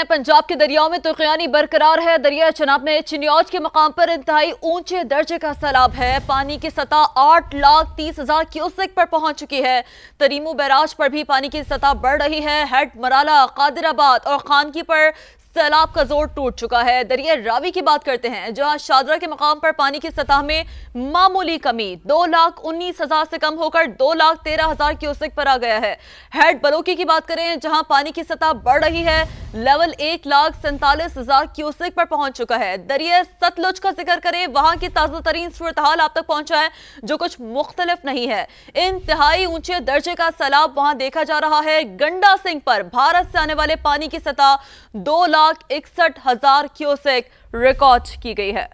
पंजाब के दरियाओं में तुर्कयानी बरकरार है। दरिया चनाब में चिन्यौज के मकाम पर इंतहाई ऊंचे दर्जे का सैलाब है। पानी की सतह 8,30,000 क्यूसेक पर पहुंच चुकी है। तरीमू बैराज पर भी पानी की सतह बढ़ रही है। हेड, मराला, कादिराबाद और खानकी पर सैलाब का जोर टूट चुका है। दरिया रावी की बात करते हैं, जहां शादरा के मकाम पर पानी की सतह में मामूली कमी 2,19,000 से कम होकर 2,13,000 क्यूसेक पर आ गया है। हेड बलोकी की बात करें, जहां पानी की सतह बढ़ रही है, लेवल 1,47,000 क्यूसेक पर पहुंच चुका है। दरिया सतलुज का जिक्र करें, वहां की ताजा तरीन सूरत हाल आप तक पहुंचा है, जो कुछ मुख्तलिफ नहीं है। इंतहाई ऊंचे दर्जे का सैलाब वहां देखा जा रहा है। गंडा सिंह पर भारत से आने वाले पानी की सतह 2,61,000 क्यूसेक रिकॉर्ड की गई है।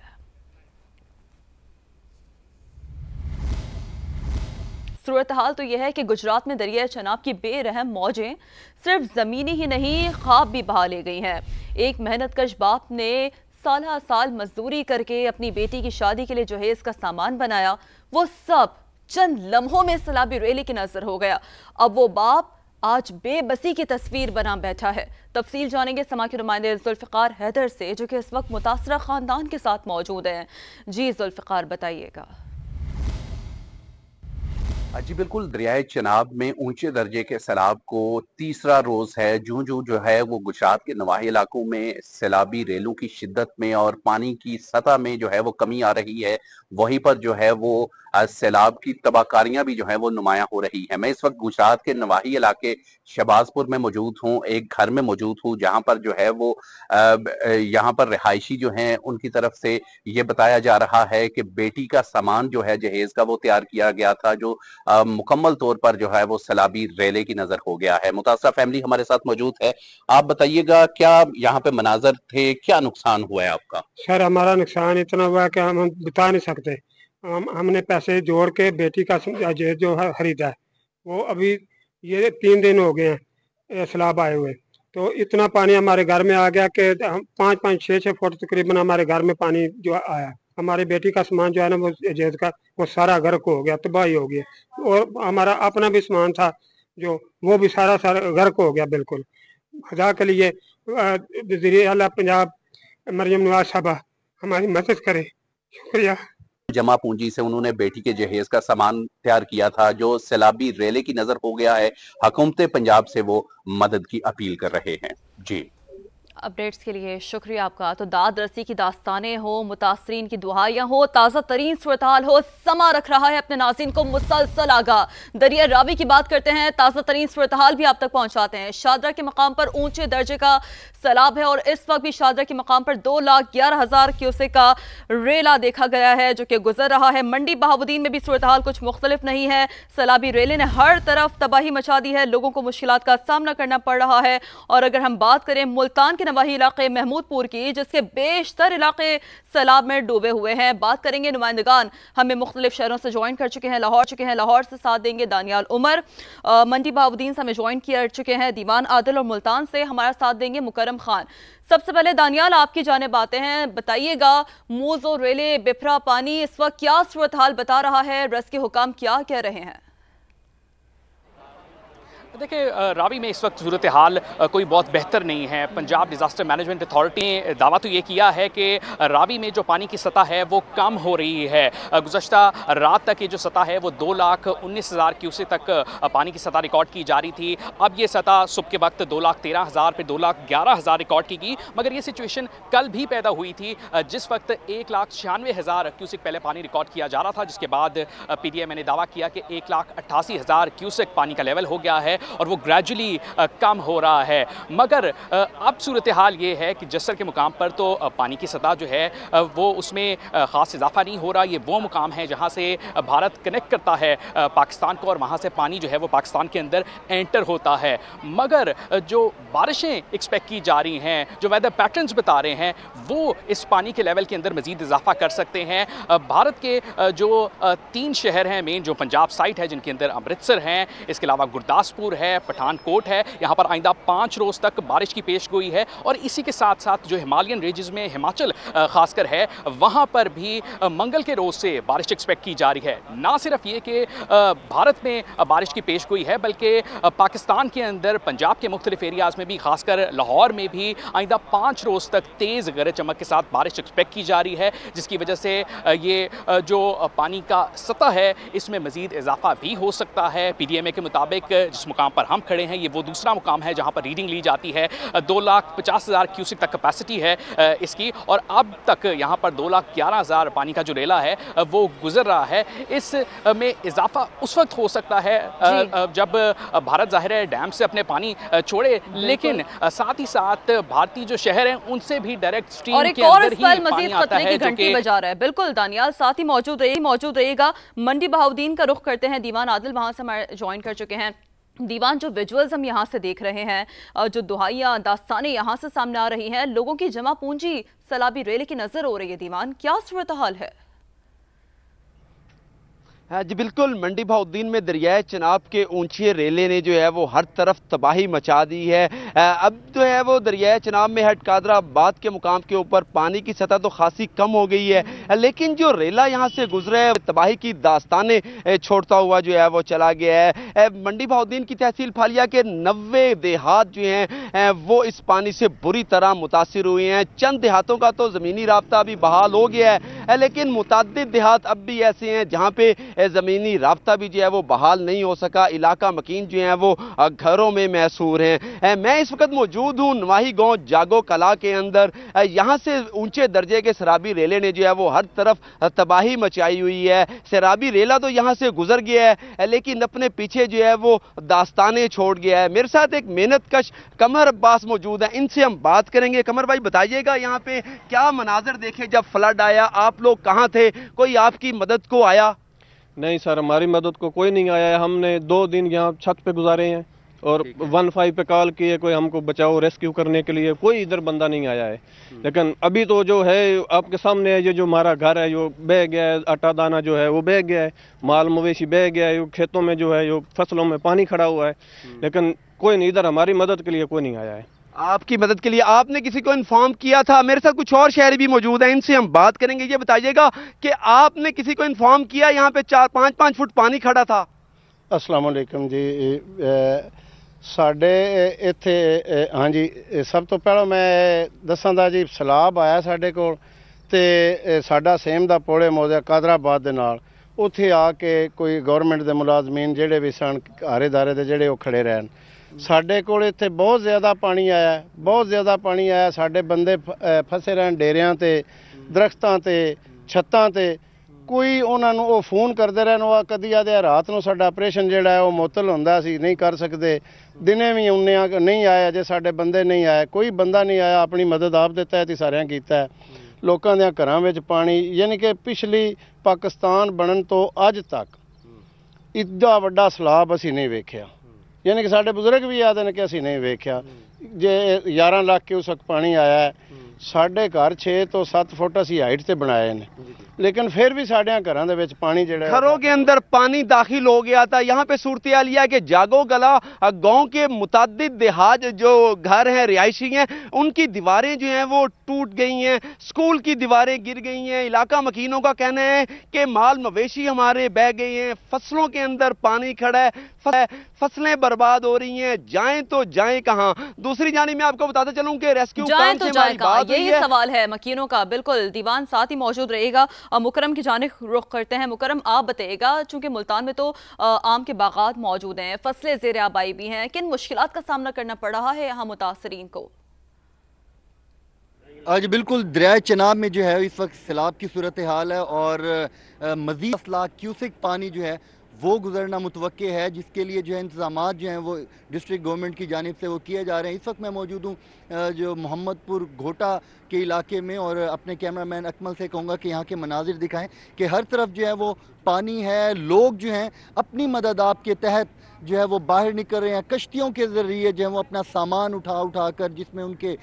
सूरत हाल तो यह है कि गुजरात में दरिया चनाब की बेरहम मौजें सिर्फ जमीनी ही नहीं, ख्वाब भी बहा ले गई हैं। एक मेहनतकश बाप ने साल मजदूरी करके अपनी बेटी की शादी के लिए जहेज का सामान बनाया, वो सब चंद लम्हों में सैलाबी रेले की नजर हो गया। अब वो बाप आज बेबसी की तस्वीर बना बैठा है। तफसील जानेंगे समा के नुमाइंदे जुल्फिकार हैदर से, जो कि इस वक्त मुतासरा खानदान के साथ मौजूद हैं। जी जुल्फिकार, बताइएगा। जी बिल्कुल, दरियाए चनाब में ऊंचे दर्जे के सैलाब को तीसरा रोज है। जो है वो गुजरात के नवाही इलाकों में सैलाबी रेलों की शिद्दत में और पानी की सतह में जो है वो कमी आ रही है। वहीं पर जो है वो सैलाब की तबाहकारियां भी जो है वो नुमायां हो रही है। मैं इस वक्त गुजरात के नवाही इलाके शहबाजपुर में मौजूद हूँ, एक घर में मौजूद हूँ, जहां पर जो है वो यहाँ पर रिहायशी जो हैं उनकी तरफ से ये बताया जा रहा है कि बेटी का सामान जो है जहेज का वो तैयार किया गया था, जो मुकम्मल तौर पर जो है वो सैलाबी रेले की नजर हो गया है। मुतासरा फैमिली हमारे साथ मौजूद है। आप बताइएगा, क्या यहाँ पे मनाजर थे, क्या नुकसान हुआ है आपका? सर, हमारा नुकसान इतना हुआ है कि हम बता नहीं सकते। हमने पैसे जोड़ के बेटी का जो है खरीदा है, वो अभी ये 3 दिन हो गए हैं सैलाब आए हुए। तो इतना पानी हमारे घर में आ गया कि 5-6 फुट तकरीबन हमारे घर में पानी जो आया। हमारी बेटी का सामान जो है ना वो जहेज का, वो सारा गर्क हो गया, तबाही हो गया। और हमारा अपना भी सामान था जो, वो भी सारा गर्क हो गया बिल्कुल। खुदा के लिए वज़ीर आला पंजाब मरियम नवाज साहबा हमारी मदद करे। शुक्रिया। जमा पूंजी से उन्होंने बेटी के जहेज का सामान तैयार किया था, जो सैलाबी रेले की नजर हो गया है। हुकूमत पंजाब से वो मदद की अपील कर रहे हैं। जी, अपडेट्स के लिए शुक्रिया आपका। तो दाद रसी की दास्तानें हो, मुतासरीन की दुआएं हो, ताज़ा तरीन सूरत-हाल हो, समा रख रहा है अपने नाज़रीन को मुसलसल आगा। दरिया रावी की बात करते हैं, ताज़ा तरीन सूरत-हाल भी आप तक पहुंचाते हैं। शादरा के मकाम पर ऊंचे दर्जे का सैलाब है और इस वक्त भी शादरा के मकाम पर 2,11,000 क्यूसेक का रेला देखा गया है, जो कि गुजर रहा है। मंडी बहाउद्दीन में भी सूरत-हाल कुछ मुख्तलिफ नहीं है। सैलाबी रेले ने हर तरफ तबाही मचा दी है, लोगों को मुश्किलात का सामना करना पड़ रहा है। और अगर हम बात करें मुल्तान के नवाही इलाके महमूदपुर की, जिसके बेशतर इलाके सैलाब में डूबे हुए हैं, बात करेंगे। नुमाइंदगान हमें मुख्तलिफ शहरों से ज्वाइन कर चुके हैं। लाहौर से साथ देंगे दानियाल उमर, मंडी बहाउद्दीन से हमें ज्वाइन कर चुके हैं दीवान आदिल, और मुल्तान से हमारा साथ देंगे मुकरम खान। सबसे पहले दानियाल, आपकी जानिब आते हैं, बताइएगा मूजो रेले बिफरा पानी इस वक्त क्या सूरत हाल बता रहा है, रेस्क्यू हुकाम क्या कह रहे हैं? देखिए, रावी में इस वक्त सूरत हाल कोई बहुत बेहतर नहीं है। पंजाब डिज़ास्टर मैनेजमेंट अथॉरिटी ने दावा तो ये किया है कि रावी में जो पानी की सतह है वो कम हो रही है। गुज़श्ता रात तक ये जो सतह है वो 2,19,000 क्यूसेक तक पानी की सतह रिकॉर्ड की जा रही थी। अब ये सतह सुबह के वक्त 2,13,000 फिर 2,11,000 रिकॉर्ड की गई। मगर ये सिचुएशन कल भी पैदा हुई थी, जिस वक्त 1,96,000 क्यूसेक पहले पानी रिकॉर्ड किया जा रहा था, जिसके बाद PDM ने दावा किया कि 1,88,000 क्यूसेक पानी का लेवल हो गया है और वो ग्रेजुअली कम हो रहा है। मगर अब सूरत हाल ये है कि जस्सर के मुकाम पर तो पानी की सतह जो है वो उसमें ख़ास इजाफा नहीं हो रहा। ये वो मुकाम है जहाँ से भारत कनेक्ट करता है पाकिस्तान को, और वहाँ से पानी जो है वो पाकिस्तान के अंदर एंटर होता है। मगर जो बारिशें एक्सपेक्ट की जा रही हैं, जो वेदर पैटर्न्स बता रहे हैं, वो इस पानी के लेवल के अंदर मज़ीद इजाफा कर सकते हैं। भारत के जो 3 शहर हैं मेन, जो पंजाब साइड है, जिनके अंदर अमृतसर हैं, इसके अलावा गुरदासपुर है, पठानकोट है, यहाँ पर आइंदा 5 रोज़ तक बारिश की पेशगोई है। और इसी के साथ साथ जो हिमालयन रेंजेस में हिमाचल खासकर है, वहाँ पर भी मंगल के रोज़ से बारिश एक्सपेक्ट की जा रही है। ना सिर्फ ये कि भारत में बारिश की पेशगोई है, बल्कि पाकिस्तान के अंदर पंजाब के मुख्तलिफ एरियाज़ में भी, खासकर लाहौर में भी आइंदा 5 रोज़ तक तेज़ गरज चमक के साथ बारिश एक्सपेक्ट की जा रही है, जिसकी वजह से ये जो पानी का सतह है इसमें मज़ीद इजाफा भी हो सकता है। PDMA के मुताबिक जिस मुकाम पर हम खड़े हैं, ये वो दूसरा मुकाम है जहाँ पर रीडिंग ली जाती है। 2,50,000 क्यूसिक तक कैपेसिटी है इसकी, और अब तक यहाँ पर 2,11,000 पानी का जो रेला है वो गुजर रहा है। इस में इजाफा उस वक्त हो सकता है जब भारत ज़ाहिर है डैम से अपने पानी छोड़े, लेकिन साथ ही साथ भारतीय जो शहर हैं उनसे भी डायरेक्ट स्ट्रीम और एक के और अंदर इस पल ही मजीद पानी आता खतरे है, की घंटी बजा रहा है। बिल्कुल दानियाल साथ ही मौजूद रहेगा। मंडी बहाउद्दीन का रुख करते हैं, दीवान आदिल वहां से हमारे ज्वाइन कर चुके हैं। दीवान, जो विजुअल्स हम यहाँ से देख रहे हैं, जो दुहाइयाँ दास्तानें यहाँ से सामने आ रही हैं, लोगों की जमा पूंजी सैलाबी रेले की नजर हो रही है। दीवान, क्या सूरत हाल है? जी बिल्कुल, मंडी बहाउद्दीन में दरियाए चनाब के ऊंचे रेले ने जो है वो हर तरफ तबाही मचा दी है। अब जो है वो दरियाए चनाब में हेड कादराबाद के मुकाम के ऊपर पानी की सतह तो खासी कम हो गई है, लेकिन जो रेला यहाँ से गुजरा है तबाही की दास्तानें छोड़ता हुआ जो है वो चला गया है। मंडी बहाउद्दीन की तहसील फालिया के 90 देहात जो हैं वो इस पानी से बुरी तरह मुतासिर हुए हैं। चंद देहातों का तो ज़मीनी राब्ता अभी बहाल हो गया है, लेकिन मुतअद्दिद देहात अब भी ऐसे हैं जहाँ पे ज़मीनी राब्ता भी जो है वो बहाल नहीं हो सका। इलाका मकीन जो है वो घरों में महसूर हैं। मैं इस वक्त मौजूद हूँ नवाही गांव जागो कला के अंदर। यहाँ से ऊंचे दर्जे के शराबी रेले ने जो है वो हर तरफ तबाही मचाई हुई है। शराबी रेला तो यहाँ से गुजर गया है, लेकिन अपने पीछे जो है वो दास्तानें छोड़ गया है। मेरे साथ एक मेहनतकश कमर अब्बास मौजूद है, इनसे हम बात करेंगे। कमर भाई, बताइएगा यहाँ पे क्या मनाजर देखे जब फ्लड आया, आप लोग कहाँ थे, कोई आपकी मदद को आया? नहीं सर, हमारी मदद को कोई नहीं आया है। हमने 2 दिन यहाँ छत पे गुजारे हैं और 15 पे कॉल किए, कोई हमको बचाओ रेस्क्यू करने के लिए, कोई इधर बंदा नहीं आया है। लेकिन अभी तो जो है आपके सामने है, ये जो हमारा घर है जो बह गया है, आटा दाना जो है वो बह गया है, माल मवेशी बह गया है, खेतों में जो है जो फसलों में पानी खड़ा हुआ है, लेकिन कोई नहीं इधर हमारी मदद के लिए कोई नहीं आया है। आपकी मदद के लिए आपने किसी को इन्फॉर्म किया था? मेरे साथ कुछ और शहरी भी मौजूद हैं, इनसे हम बात करेंगे। ये बताइएगा कि आपने किसी को इन्फॉर्म किया? यहाँ पे 4-5 फुट पानी खड़ा था। अस्सलाम वालेकुम जी। साडे इत्थे हाँ जी, सब तो पहला मैं दसां जी सैलाब आया साडे कोल ते साडा सेम दा पुल मौजूद कादराबाद दे नाल, उत्थे आके कोई गवर्नमेंट दे मुलाजमीन जेडे भी सन हारे दारे दे जेडे वो खड़े रहन। साडे कोल इत्थे बहुत ज़्यादा पानी आया, बहुत ज़्यादा पानी आया। साडे बंदे फसे रहन डेरियां ते, दरख्तां ते, छत्तां ते। कोई उन्होंने वो फोन करते रहन, वो कदी आदे रात को साडा ऑपरेशन जिहड़ा है वो मुअत्तल हुंदा सी, नहीं कर सकते, दिने भी उन्ने नहीं आया, जे साडे बंदे नहीं आए, कोई बंदा नहीं आया। अपनी मदद आप दे तहत ही सारियां कीता है। लोकां दे घरां विच पानी, यानी कि पिछली पाकिस्तान बनन तो अज तक इदा वड्डा सैलाब असीं नहीं वेखिया। यानी कि साडे बुजुर्ग भी आदे ने कि असीं नहीं वेखिया। जे 11 लाख के उस वक्त पानी आया है, साडे घर 6 तो 7 फुट असीं हाइट से बनाए ने, लेकिन फिर भी साढ़े घरों के पानी जड़ा घरों के अंदर पानी दाखिल हो गया था। यहाँ पे सूरत हाल यह है कि जागो गला गांव के मुतादिद देहात जो घर हैं, रिहायशी हैं, उनकी दीवारें जो हैं वो टूट गई हैं, स्कूल की दीवारें गिर गई हैं। इलाका मकीनों का कहना है कि माल मवेशी हमारे बह गए हैं, फसलों के अंदर पानी खड़ा है, फसलें बर्बाद हो रही हैं, जाएं तो जाएं कहां। दूसरी जानिब मैं आपको बताता चलूं कि रेस्क्यू जाएं तो जाएं कहां, यही सवाल है मकीनों का। बिल्कुल, दीवान साथ ही मौजूद रहेगा। मुकरम की जानिब रुख करते हैं। मुकरम, आप बताइएगा, चूंकि मुल्तान में तो आम के बागात मौजूद हैं, फसलें ज़ेर आबाई भी हैं, किन मुश्किलात का सामना करना पड़ रहा है यहाँ मुतासरीन को? आज बिल्कुल दरिया चनाब में जो है इस वक्त सैलाब की सूरत हाल है और मज़ीद 10 लाख क्यूसिक पानी जो है वो गुजरना मुतवक्के है, जिसके लिए जो है इंतज़ाम जो हैं वो डिस्ट्रिक्ट गवर्नमेंट की जानिब से वो किए जा रहे हैं। इस वक्त मैं मौजूद हूँ जो मोहम्मदपुर घोटा के इलाके में, और अपने कैमरामैन अकमल से कहूँगा कि यहाँ के मनाजिर दिखाएं कि हर तरफ जो है वो पानी है। लोग जो हैं अपनी मदद आपके तहत जो है वो बाहर निकल रहे हैं, कश्तियों के ज़रिए जो है वो अपना सामान उठा कर, जिसमें उनके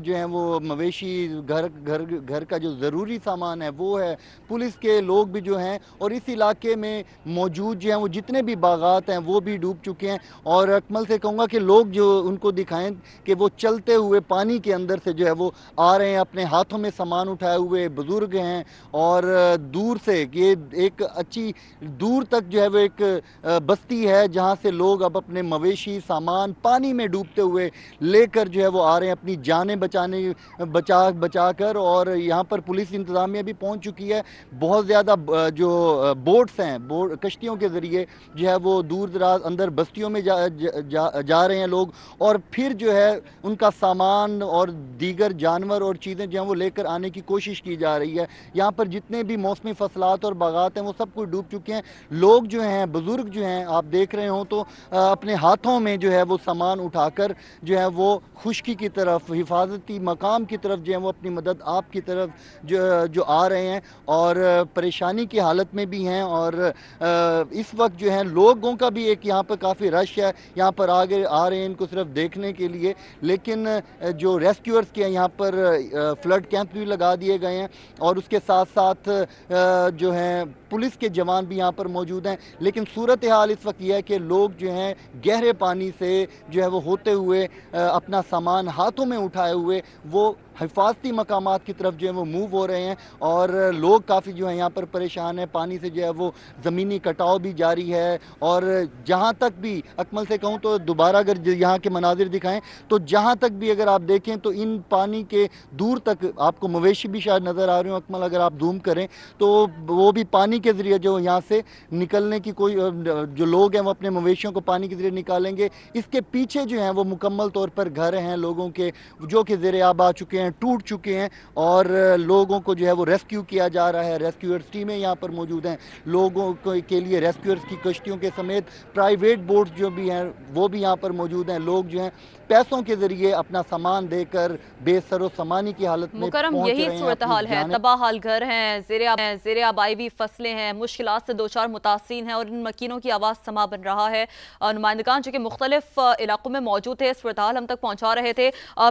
जो है वो मवेशी, घर का जो ज़रूरी सामान है वो है। पुलिस के लोग भी जो हैं और इस इलाके में मौजूद जो हैं वो जितने भी बागात हैं वो भी डूब चुके हैं। और अकमल से कहूँगा कि लोग जो उनको दिखाएं कि वो चलते हुए पानी के अंदर से जो है वो आ रहे हैं, अपने हाथों में सामान उठाए हुए बुज़ुर्ग हैं। और दूर से ये एक अच्छी दूर तक जो है वो एक बस्ती है जहाँ से लोग अब अपने मवेशी सामान पानी में डूबते हुए लेकर जो है वो आ रहे हैं, अपनी जानें बचा कर। और यहाँ पर पुलिस इंतज़ामिया भी पहुँच चुकी है। बहुत ज़्यादा जो बोट्स हैं, कश्तियों के ज़रिए जो है वो दूर दराज अंदर बस्तियों में जा रहे हैं लोग, और फिर जो है उनका सामान और दीगर जानवर और चीज़ें जो हैं वो लेकर आने की कोशिश की जा रही है। यहाँ पर जितने भी मौसमी फसलात और बागात हैं वो सब कुछ डूब चुके हैं। लोग जो हैं, बुज़ुर्ग जो हैं, आप देख रहे हो तो अपने हाथों में जो है वो सामान उठाकर जो है वो खुश्की की तरफ, हिफाजती मकाम की तरफ जो है वो अपनी मदद आपकी तरफ जो आ रहे हैं और परेशानी की हालत में भी हैं। और इस वक्त जो है लोगों का भी एक यहाँ पर काफ़ी रश है, यहाँ पर आगे आ रहे हैं इनको सिर्फ देखने के लिए। लेकिन जो रेस्क्यूअर्स के यहाँ पर फ्लड कैंप भी लगा दिए गए हैं और उसके साथ साथ जो है पुलिस के जवान भी यहाँ पर मौजूद हैं। लेकिन सूरत हाल इस वक्त यह है कि लोग जो हैं गहरे पानी से जो है वो होते हुए अपना सामान हाथों में उठाए हुए वो हिफाजती मकामात की तरफ जो है वो मूव हो रहे हैं। और लोग काफ़ी जो है यहाँ पर परेशान हैं। पानी से जो है वो ज़मीनी कटाव भी जारी है। और जहाँ तक भी अकमल से कहूँ तो दोबारा अगर यहाँ के मनाजिर दिखाएं तो जहाँ तक भी अगर आप देखें तो इन पानी के दूर तक आपको मवेशी भी शायद नज़र आ रहे हो अकमल, अगर आप जूम करें तो वो भी पानी के ज़रिए जो यहाँ से निकलने की कोई जो लोग हैं वो अपने मवेशियों को पानी के ज़रिए निकालेंगे। इसके पीछे जो हैं वो मुकम्मल तौर पर घर हैं लोगों के जो कि ज़ेरे आब आ चुके हैं, टूट चुके हैं और लोगों को जो है वो रेस्क्यू किया जा रहा है। रेस्क्यूअर्स टीमें यहाँ पर मौजूद हैं। लोगों के लिए रेस्क्यूअर्स की कश्तियों के समेत प्राइवेट बोट्स जो भी हैं वो भी यहाँ पर मौजूद हैं। लोग जो हैं पैसों के जरिए अपना सामान देकर बेसरो सामानी की हालत में मुकरम यही सूरत हाल है। तबाह हाल घर हैं, ज़ेरे आबाई भी फसलें हैं, मुश्किलात से दो चार मुतासिरीन हैं और इन मकीनों की आवाज़ समा बन रहा है। नुमाइंदगान जो कि मुख्तलिफ इलाकों में मौजूद है सूरत हाल हम तक पहुँचा रहे थे।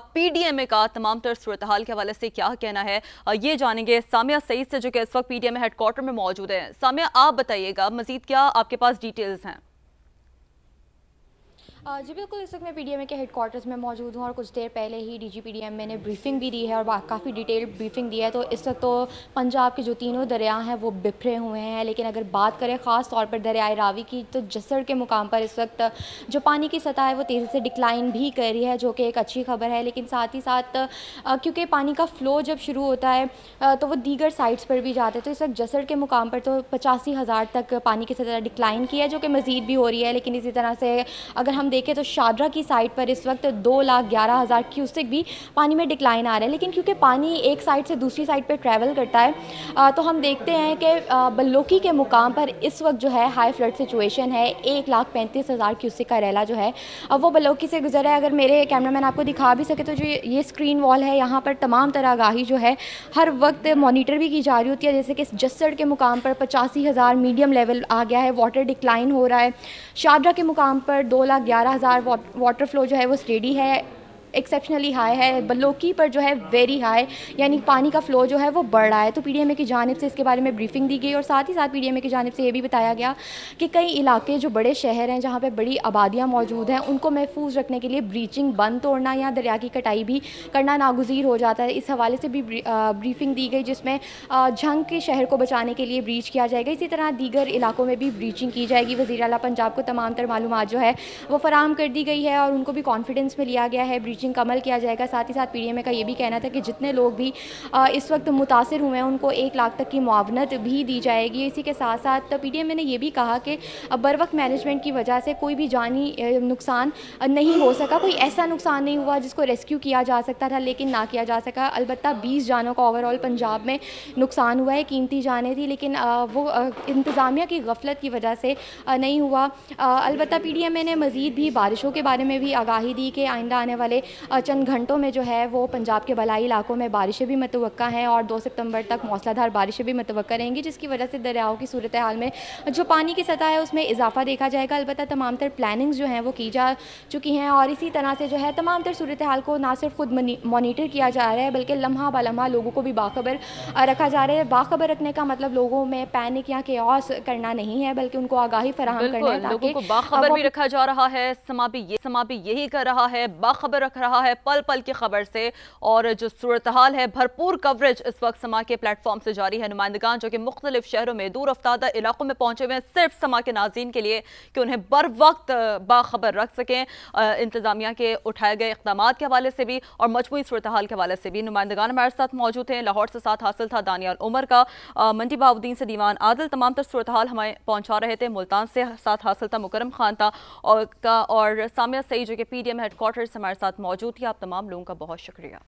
PDMA का तमाम तर सूरत हाल के हवाले से क्या कहना है ये जानेंगे सामिया सईद से जो कि इस वक्त PDMA हेडक्वार्टर में मौजूद है। सामिया, आप बताइएगा मजीद क्या आपके पास डिटेल्स हैं? जी बिल्कुल, इस वक्त मैं PDMA के हेडक्वार्टर्स में मौजूद हूँ और कुछ देर पहले ही DG PDMA ने ब्रीफिंग भी दी है और काफ़ी डिटेल्ड ब्रीफिंग दी है। तो इस वक्त तो पंजाब के जो तीनों दरिया हैं वो बिखरे हुए हैं। लेकिन अगर बात करें ख़ास तौर पर दरियाए रावी की तो जसड़ के मुकाम पर इस वक्त जो पानी की सतह है वो तेज़ी से डिक्लाइन भी कर रही है, जो कि एक अच्छी खबर है। लेकिन साथ ही साथ क्योंकि पानी का फ़्लो जब शुरू होता है तो वो दीगर साइट्स पर भी जाते हैं। तो इस वक्त जसड़ के मुकाम पर तो 85,000 तक पानी की सतह डिक्लाइन की है, जो कि मज़ीद भी हो रही है। लेकिन इसी तरह से अगर हम देखें तो शादरा की साइड पर इस वक्त 2,11,000 क्यूसेक भी पानी में डिक्लाइन आ रहा है। लेकिन क्योंकि पानी एक साइड से दूसरी साइड पर ट्रैवल करता है तो हम देखते हैं कि बल्लोकी के मुकाम पर इस वक्त जो है हाई फ्लड सिचुएशन है। 1,35,000 क्यूसेक का रेला जो है अब वो बल्लोकी से गुजरा है। अगर मेरे कैमरामैन आपको दिखा भी सके तो जो ये स्क्रीन वॉल है यहाँ पर तमाम तरह आगाही जो है हर वक्त मॉनिटर भी की जा रही होती है। जैसे कि जसड़ के मुकाम पर 85,000 मीडियम लेवल आ गया है, वाटर डिक्लाइन हो रहा है। शादरा के मुकाम पर 2,11,000 वाटर फ्लो जो है वो स्टेडी है, एक्सेप्शनली हाई है। बल्लोकी पर जो है वेरी हाई, यानी पानी का फ़्लो जो है वो बढ़ रहा है। तो PDMA की जानिब से इसके बारे में ब्रीफिंग दी गई और साथ ही साथ PDMA की जानिब से ये भी बताया गया कि कई इलाके जो बड़े शहर हैं जहाँ पे बड़ी आबादियाँ मौजूद हैं उनको महफूज रखने के लिए ब्रीचिंग, बंद तोड़ना या दरिया की कटाई भी करना नागुज़ीर हो जाता है। इस हवाले से भी ब्रीफिंग दी गई जिसमें झंग के शहर को बचाने के लिए ब्रीच किया जाएगा। इसी तरह दीगर इलाकों में भी ब्रीचिंग की जाएगी। वज़ीर आला पंजाब को तमाम तर मालूमात जो है वो फराहम कर दी गई है और उनको भी कॉन्फिडेंस में लिया गया है, ब्रीचिंग का अमल किया जाएगा। साथ ही साथ PDMA का ये भी कहना था कि जितने लोग भी इस वक्त मुतासिर हुए हैं उनको 1 लाख तक की मुआवनत भी दी जाएगी। इसी के साथ साथ PDMA ने ये भी कहा कि बर वक्त मैनेजमेंट की वजह से कोई भी जानी नुकसान नहीं हो सका, कोई ऐसा नुकसान नहीं हुआ जिसको रेस्क्यू किया जा सकता था लेकिन ना किया जा सका। अलबत्ता 20 जानों का ओवरऑल पंजाब में नुकसान हुआ है, कीमती जानें थी लेकिन वो इंतज़ामिया की गफलत की वजह से नहीं हुआ। अलबत्ता PDMA ने मज़ीद भी बारिशों के बारे में भी आगाही दी कि आइंदा आने वाले चंद घंटों में जो है वो पंजाब के बलाई इलाकों में बारिशें भी मतवक्का हैं और 2 सितंबर तक मौसलाधार बारिशें भी मतवक्का रहेंगी, जिसकी वजह से दरियाओं की सूरत हाल में जो पानी की सतह है उसमें इजाफा देखा जाएगा। अलबत्ता तमाम तर प्लानिंग्स जो हैं वो की जा चुकी हैं और इसी तरह से जो है तमाम तर सूरत हाल को ना सिर्फ खुद मॉनिटर किया जा रहा है बल्कि लम्हा ब लम्हा लोगों को भी बाखबर रखा जा रहा है। बाखबर रखने का मतलब लोगों में पैनिक या केओस करना नहीं है, बल्कि उनको आगाही फराहम करना है, लोगों को बाखबर भी रखा जा रहा है। समा भी यही कर रहा है, बाखबर रख रहा है पल पल की खबर से। और जो सूरत हाल है, भरपूर कवरेज इस वक्त समा के प्लेटफॉर्म से जारी है। नुमाइंदगान जो कि मुख्तलिफ शहरों में दूर अफ्तादा इलाकों में पहुंचे हुए हैं सिर्फ समा के नाज़रीन के लिए कि उन्हें बर वक्त बाखबर रख सकें, इंतजामिया के उठाए गए इक़दामात के हवाले से भी और मजमूई सूरत हाल के हवाले से भी। नुमाइंदगान हमारे साथ मौजूद हैं। लाहौर से साथ हासिल था दानियाल उमर का, मंडी बहाउद्दीन से दीवान आदिल, तमाम तर सूरत हाल हमें पहुंचा रहे थे। मुल्तान से साथ हासिल था मुकरम खान था और सामिया सईद जो कि PDM हेडक्वार्टर से हमारे साथ मौजूद थी। आप तमाम लोगों का बहुत शुक्रिया।